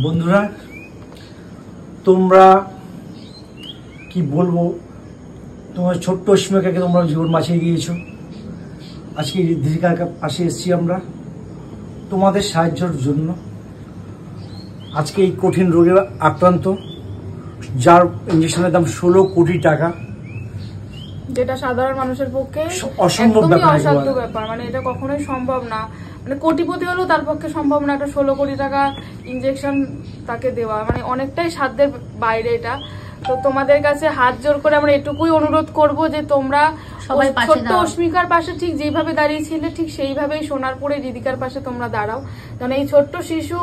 বন্ধুরা, তোমরা কি বলবো, তোমার ছোট্ট অস্মিকাকে তোমরা জীবন বাঁচিয়ে দিয়েছো। আজকে দিদিকার পাশে এসেছি আমরা তোমাদের সাহায্যের জন্য। আজকে এই কঠিন রোগে আক্রান্ত, যার ইঞ্জেকশনের দাম 16 কোটি টাকা, যেটা সাধারণ মানুষের পক্ষে অসম্ভব ব্যাপার। মানে এটা কখনোই সম্ভব না। মানে কোটিপতি হলেও তার পক্ষে সম্ভব না একটা 16 কোটি টাকা ইনজেকশন তাকে দেওয়া, মানে অনেকটাই সাধ্যের বাইরে এটা। তো তোমাদের কাছে হাত জোর করে আমরা এটুকুই অনুরোধ করব যে তোমরা সবাই ছোট্ট অস্মিকার পাশে ঠিক যেভাবে দাঁড়িয়েছিলে ঠিক সেইভাবেই সোনারপুরে দিদিকার পাশে তোমরা দাঁড়াও, যেন এই ছোট্ট শিশু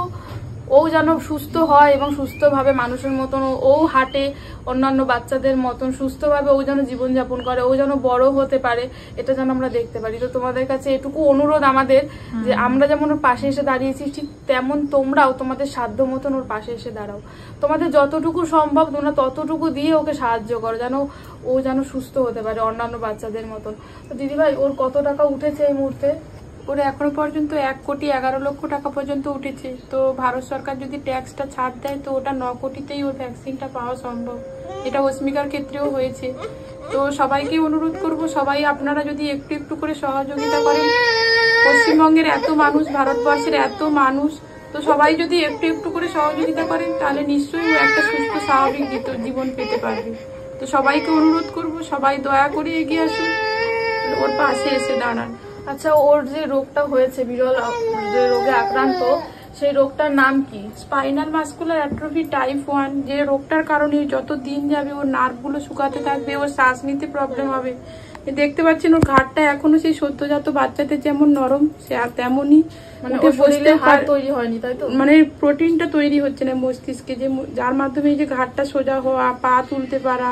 ও যেন সুস্থ হয় এবং সুস্থভাবে মানুষের মতন ও হাঁটে, অন্যান্য বাচ্চাদের মতন সুস্থভাবে ও যেন জীবনযাপন করে, ও যেন বড় হতে পারে, এটা যেন আমরা দেখতে পারি। তো তোমাদের কাছে এটুকু অনুরোধ আমাদের যে আমরা যেমন ওর পাশে এসে দাঁড়িয়েছি ঠিক তেমন তোমরাও তোমাদের সাধ্য মতন ওর পাশে এসে দাঁড়াও। তোমাদের যতটুকু সম্ভব তোমরা ততটুকু দিয়ে ওকে সাহায্য করো, যেন ও যেন সুস্থ হতে পারে অন্যান্য বাচ্চাদের মতন। তো দিদিভাই, ওর কত টাকা উঠেছে এই মুহূর্তে? ওর এখনো পর্যন্ত 1,11,00,000 টাকা পর্যন্ত উঠেছে। তো ভারত সরকার যদি ট্যাক্সটা ছাড় দেয় তো ওটা 9 কোটিতেই ওর ভ্যাকসিনটা পাওয়া সম্ভব। এটা অস্মিকার ক্ষেত্রেও হয়েছে। তো সবাইকে অনুরোধ করব, সবাই আপনারা যদি একটু একটু করে সহযোগিতা করেন, পশ্চিমবঙ্গের এত মানুষ, ভারতবর্ষের এত মানুষ, তো সবাই যদি একটু একটু করে সহযোগিতা করেন তাহলে নিশ্চয়ই ও একটা সুস্থ স্বাভাবিক জীবন পেতে পারবে। তো সবাইকে অনুরোধ করব, সবাই দয়া করে এগিয়ে আসুন, ওর পাশে এসে দাঁড়ান। আচ্ছা, ওর যে রোগটা হয়েছে, বিরল যে রোগে আক্রান্ত, সেই রোগটার নাম কি? Spinal muscular atrophy type 1। যে রোগটার কারণে যত দিন যাবে ওর নার্ভগুলো শুকাতে থাকবে, ওর শ্বাস নিতে প্রবলেম হবে। দেখতে পাচ্ছেন ওর ঘাটটা এখনো সেই সদ্যজাত বাচ্চাদের যেমন নরম, সে আর তেমনই, মানে বসতে তৈরি হয়নি, তাই তো? মানে প্রোটিনটা তৈরি হচ্ছে না মস্তিষ্কে, যে যার মাধ্যমে এই যে ঘাটটা সোজা হওয়া, পা তুলতে পারা,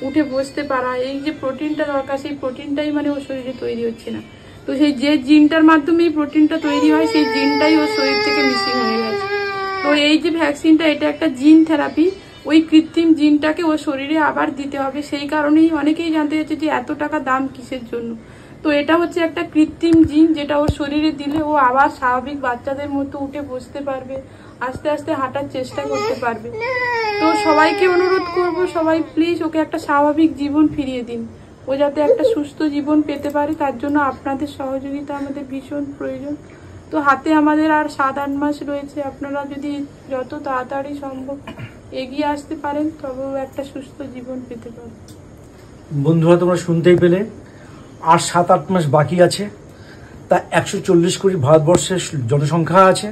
উঠে বসতে পারা, এই যে প্রোটিনটা দরকার সেই প্রোটিনটাই মানে ওর শরীরে তৈরি হচ্ছে না। তো সেই যে জিনটার মাধ্যমে এই প্রোটিনটা তৈরি হয় সেই জিনটাই ওর শরীর থেকে মিসিং হয়ে গেছে। তো এই যে ভ্যাকসিনটা, এটা একটা জিন থেরাপি, ওই কৃত্রিম জিনটাকে ওর শরীরে আবার দিতে হবে। সেই কারণেই অনেকেই জানতে চাইছে যে এত টাকা দাম কিসের জন্য। তো এটা হচ্ছে একটা কৃত্রিম জিন, যেটা ওর শরীরে দিলে ও আবার স্বাভাবিক বাচ্চাদের মতো উঠে বসতে পারবে, আস্তে আস্তে হাঁটার চেষ্টা করতে পারবে। তো সবাইকে অনুরোধ করব, সবাই প্লিজ ওকে একটা স্বাভাবিক জীবন ফিরিয়ে দিন, ও যাতে একটা সুস্থ জীবন পেতে পারে। তার জন্য আপনাদের সহযোগিতা আমাদের ভীষণ প্রয়োজন। তো হাতে আমাদের আর 7-8 মাস রয়েছে, আপনারা যদি যত তাড়াতাড়ি সম্ভব এগিয়ে আসতে পারেন তবেও একটা সুস্থ জীবন পেতে পারেন। বন্ধুরা, তোমরা শুনতেই পেলে, আর 7-8 মাস বাকি আছে। তা 140 কোটি ভারতবর্ষের জনসংখ্যা আছে।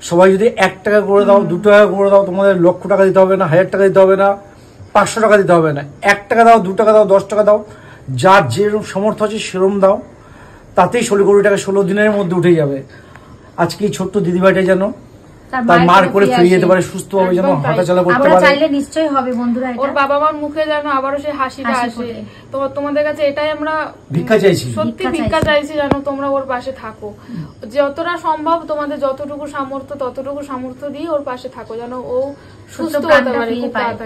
সবাই যদি 1 টাকা করে দাও, 2 টাকা করে দাও, তোমাদের 1,00,000 টাকা দিতে হবে না, 1000 টাকা দিতে হবে না, 500 টাকা দিতে হবে না। 1 টাকা দাও, 2 টাকা দাও, 10 টাকা দাও, যার যেরকম সামর্থ্য আছে সেরকম দাও, তাতেই 16 কোটি টাকা 16 দিনের মধ্যে উঠে যাবে। আজকে এই ছোট্ট দিদিভাইটা যেন তার মার করে ফিরে যেতে পারে, সুস্থভাবে যেন হাঁটাচলা করতে পারে। চাইলে নিশ্চয়ই হবে বন্ধুরা, ওর বাবা মার মুখে যেন আবারও সেই হাসিটা আসে। তো তোমাদের কাছে এটাই আমরা ভিক্ষা চাইছি, সত্যি ভিক্ষা চাইছি, যেন তোমরা ওর পাশে থাকো, যতটা সম্ভব তোমাদের যতটুকু সামর্থ্য ততটুকু সামর্থ্য দিয়ে ওর পাশে থাকো, যেন ও সুস্থ হতে পারে।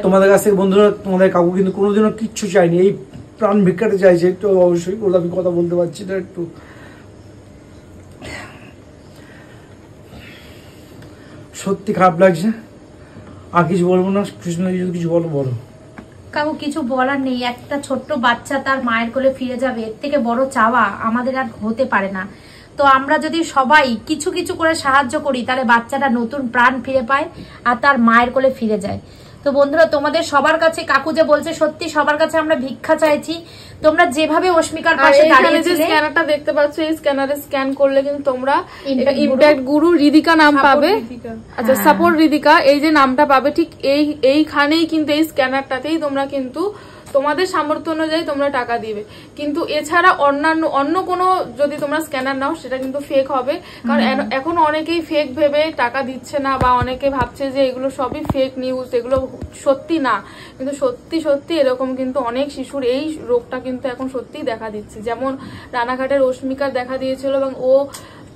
তোমাদের কাছ থেকে বন্ধুরা, তোমাদের কাকু কিন্তু কোনোদিনও কিচ্ছু চাইনি, এই প্রাণ ভিক্ষাটা চাইছে। একটু অবশ্যই আমি কথা বলতে পারছি না, একটু সত্যি খারাপ লাগছে। আর কিছু বলবো না, কৃষ্ণ কিছু বলো। কাকু কিছু বলার নেই, একটা ছোট্ট বাচ্চা তার মায়ের কোলে ফিরে যাবে, এর থেকে বড় চাওয়া আমাদের আর হতে পারে না। তো আমরা যদি সবাই কিছু কিছু করে সাহায্য করি তাহলে বাচ্চাটা নতুন প্রাণ ফিরে পায় আর তার মায়ের কোলে ফিরে যায়। তো বন্ধুরা, তোমাদের সবার কাছে কাকু যে বলছে সত্যি, সবার কাছে আমরা ভিক্ষা চাইছি। তোমরা যেভাবে অস্মিকার পাশে দাঁড়িয়েছিলে, স্ক্যানারটা দেখতে পাচ্ছ, এই স্ক্যানারে স্ক্যান করলে কিন্তু তোমরা ইমপ্যাক্ট গুরু রিদিকা নাম পাবে। আচ্ছা, সাপোর্ট রিদিকা এই যে নামটা পাবে, ঠিক এইখানেই কিন্তু এই স্ক্যানারটাতেই তোমরা কিন্তু তোমাদের সামর্থ্য অনুযায়ী তোমরা টাকা দিবে। কিন্তু এছাড়া অন্য কোনো যদি তোমরা স্ক্যানার নাও সেটা কিন্তু ফেক হবে, কারণ এখন অনেকেই ফেক ভেবে টাকা দিচ্ছে না, বা অনেকে ভাবছে যে এগুলো সবই ফেক নিউজ, এগুলো সত্যি না। কিন্তু সত্যি সত্যি এরকম কিন্তু অনেক শিশুর এই রোগটা কিন্তু এখন সত্যিই দেখা দিচ্ছে। যেমন রানাঘাটের অস্মিকার দেখা দিয়েছিল, এবং ও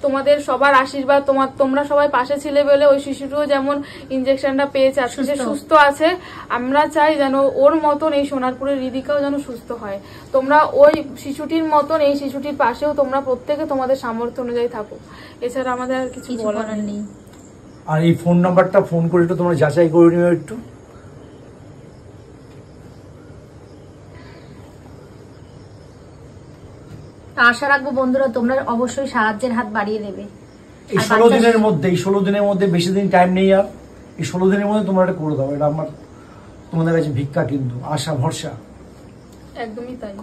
তোমাদের সবার আশীর্বাদ, তোমরা সবাই পাশে ছিলে বলে ওই শিশুটিও যেমন ইনজেকশনটা পেয়েছে, আজকে যে সুস্থ আছে। আমরা চাই যেন ওর মতন এই সোনারপুরের রিদিকাও যেন সুস্থ হয়। তোমরা ওই শিশুটির মতন এই শিশুটির পাশেও তোমরা প্রত্যেকে তোমাদের সামর্থ্য অনুযায়ী থাকো। এছাড়া আমাদের আর কিছু বলার নেই। আর এই ফোন নাম্বারটা ফোন করে একটু তোমরা যাচাই করে নিও একটু। আশা রাখবো বন্ধুরা তোমরা অবশ্যই সাহায্যের হাত বাড়িয়ে দেবে। এই 16 দিনের মধ্যে, এই 16 দিনের মধ্যে, বেশি দিন টাইম নেই আর, এই 16 দিনের মধ্যে তোমরা এটা করে দাও। এটা আমার তোমাদের কাছে ভিক্ষা, কিন্তু আশা ভরসা। একদমই তাই।